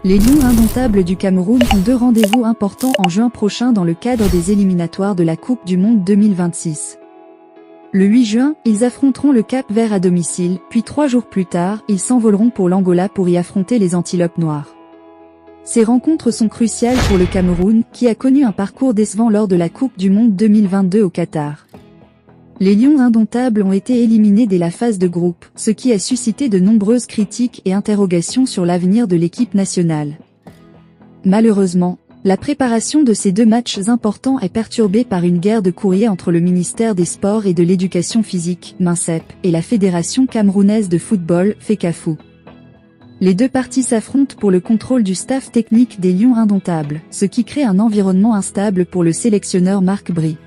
Les Lions indomptables du Cameroun ont deux rendez-vous importants en juin prochain dans le cadre des éliminatoires de la Coupe du Monde 2026. Le 8 juin, ils affronteront le Cap-Vert à domicile, puis 3 jours plus tard, ils s'envoleront pour l'Angola pour y affronter les Antilopes noires. Ces rencontres sont cruciales pour le Cameroun, qui a connu un parcours décevant lors de la Coupe du Monde 2022 au Qatar. Les Lions indomptables ont été éliminés dès la phase de groupe, ce qui a suscité de nombreuses critiques et interrogations sur l'avenir de l'équipe nationale. Malheureusement, la préparation de ces deux matchs importants est perturbée par une guerre de courrier entre le ministère des Sports et de l'Éducation physique, MINSEP, et la Fédération camerounaise de football, FECAFOOT. Les deux parties s'affrontent pour le contrôle du staff technique des Lions indomptables, ce qui crée un environnement instable pour le sélectionneur Marc Bry.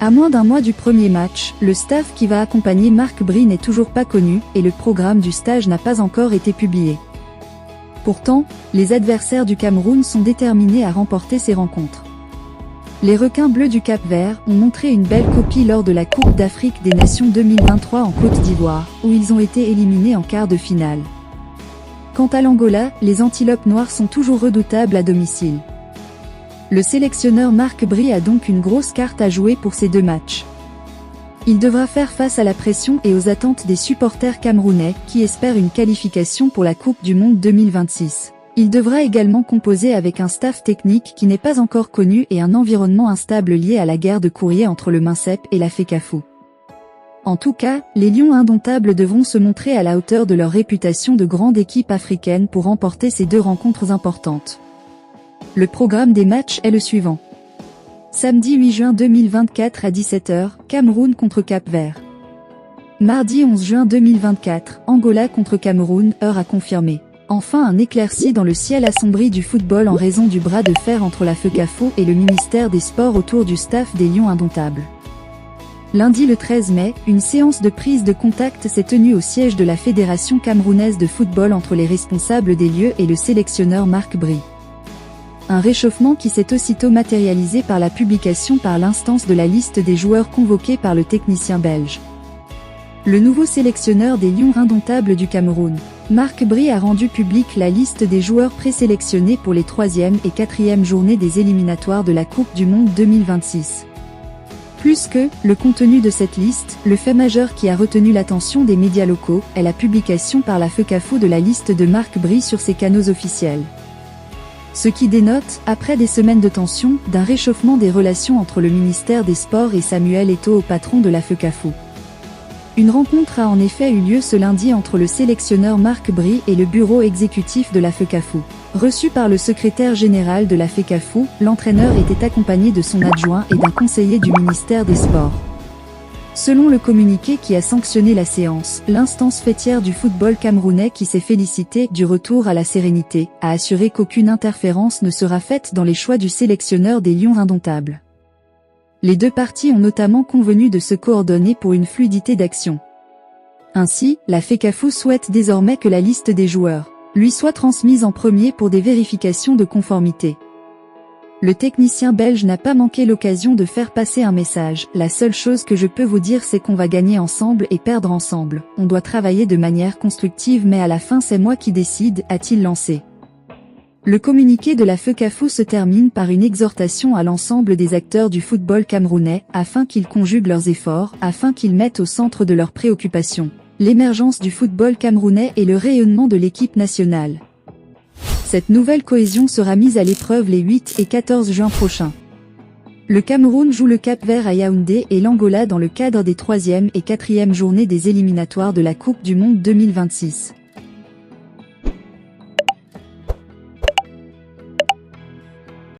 À moins d'un mois du premier match, le staff qui va accompagner Marc Bry n'est toujours pas connu, et le programme du stage n'a pas encore été publié. Pourtant, les adversaires du Cameroun sont déterminés à remporter ces rencontres. Les requins bleus du Cap-Vert ont montré une belle copie lors de la Coupe d'Afrique des Nations 2023 en Côte d'Ivoire, où ils ont été éliminés en quart de finale. Quant à l'Angola, les Antilopes noires sont toujours redoutables à domicile. Le sélectionneur Marc Bry a donc une grosse carte à jouer pour ces deux matchs. Il devra faire face à la pression et aux attentes des supporters camerounais, qui espèrent une qualification pour la Coupe du Monde 2026. Il devra également composer avec un staff technique qui n'est pas encore connu et un environnement instable lié à la guerre de courrier entre le MINSEP et la FECAFOOT. En tout cas, les Lions indomptables devront se montrer à la hauteur de leur réputation de grande équipe africaine pour remporter ces deux rencontres importantes. Le programme des matchs est le suivant. Samedi 8 juin 2024 à 17 h, Cameroun contre Cap-Vert. Mardi 11 juin 2024, Angola contre Cameroun, heure à confirmer. Enfin un éclairci dans le ciel assombri du football en raison du bras de fer entre la FECAFOOT et le ministère des Sports autour du staff des Lions indomptables. Lundi le 13 mai, une séance de prise de contact s'est tenue au siège de la Fédération camerounaise de football entre les responsables des lieux et le sélectionneur Marc Bry. Un réchauffement qui s'est aussitôt matérialisé par la publication par l'instance de la liste des joueurs convoqués par le technicien belge. Le nouveau sélectionneur des Lions indomptables du Cameroun, Marc Bry, a rendu publique la liste des joueurs présélectionnés pour les 3e et 4e journées des éliminatoires de la Coupe du Monde 2026. Plus que le contenu de cette liste, le fait majeur qui a retenu l'attention des médias locaux est la publication par la FECAFOOT de la liste de Marc Bry sur ses canaux officiels. Ce qui dénote, après des semaines de tension, d'un réchauffement des relations entre le ministère des Sports et Samuel Eto'o, patron de la FECAFOOT. Une rencontre a en effet eu lieu ce lundi entre le sélectionneur Marc Bry et le bureau exécutif de la FECAFOOT. Reçu par le secrétaire général de la FECAFOOT, l'entraîneur était accompagné de son adjoint et d'un conseiller du ministère des Sports. Selon le communiqué qui a sanctionné la séance, l'instance fêtière du football camerounais, qui s'est félicitée du retour à la sérénité, a assuré qu'aucune interférence ne sera faite dans les choix du sélectionneur des Lions indomptables. Les deux parties ont notamment convenu de se coordonner pour une fluidité d'action. Ainsi, la FECAFOOT souhaite désormais que la liste des joueurs lui soit transmise en premier pour des vérifications de conformité. Le technicien belge n'a pas manqué l'occasion de faire passer un message. La seule chose que je peux vous dire, c'est qu'on va gagner ensemble et perdre ensemble. On doit travailler de manière constructive, mais à la fin c'est moi qui décide, a-t-il lancé. Le communiqué de la FECAFOOT se termine par une exhortation à l'ensemble des acteurs du football camerounais, afin qu'ils conjuguent leurs efforts, afin qu'ils mettent au centre de leurs préoccupations l'émergence du football camerounais et le rayonnement de l'équipe nationale. Cette nouvelle cohésion sera mise à l'épreuve les 8 et 14 juin prochains. Le Cameroun joue le Cap-Vert à Yaoundé et l'Angola dans le cadre des 3e et 4e journées des éliminatoires de la Coupe du Monde 2026.